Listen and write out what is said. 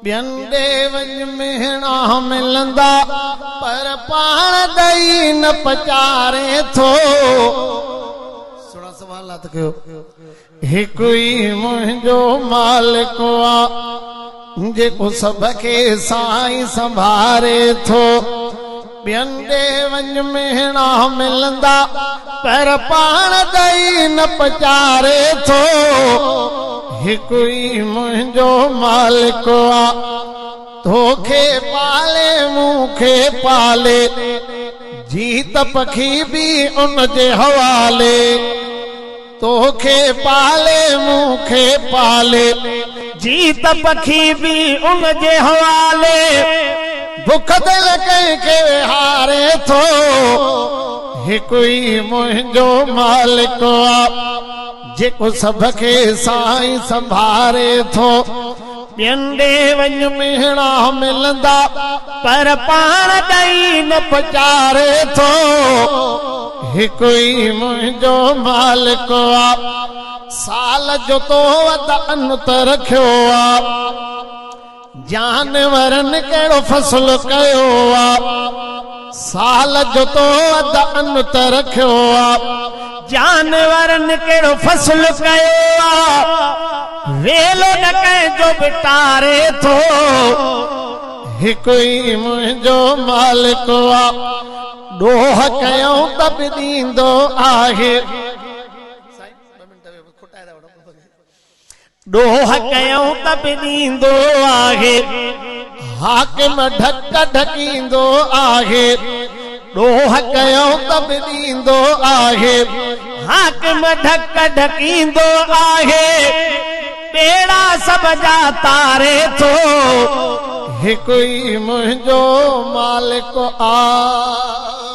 ॿियनि ॾे मेहणा मिलंदा पर पाण ॾेई न पचारे थो। सुणा सवालात कयो। हिकु ई मुंहिंजो मालिक आ जेको सभ खे साईं संभारे थो। ॿियनि ॾे मेहणा मिलंदा पर पाण ॾेई न पचारे थो। हिकु ई मुंहिंजो मालिक आ तोखे पाले मूंखे पाले जीत पखी भी उन जे हवाले। तोखे पाले मूंखे पाले जीत पखी भी उन जे हवाले। बुख दिल कंहिंखे हारे थो। हिकु ई मुंहिंजो मालिक आ जेको सभ खे साईं संभारे थो। ॿियनि ॾे मेहणा मिलंदा पर पाण ॾेई न पचारे थो। हिकु ई मुंहिंजो मालिक आ साल जो तो वध अन त रखियो आ। जानवरनि कहिड़ो फसल कयो आ। साल जो तो वध अन त रखियो आ। जानवरनि कहिड़ो फसल कयो आ। वेलो न कंहिंजो बि टारे थो। हिकु ई मुंहिंजो मालिक आ ॾोह कयूं त बि ॾींदो आहे। ॾोह कयूं त बि ॾींदो आहे। हाकिम ढक ढकींदो आहे। ॾोह कयूं त बि ॾींदो आहे। हाकिम ढक ढकींदो आहे। बेड़ा सभ जा तारे थो। हिकु ई मुंहिंजो मालिक आ।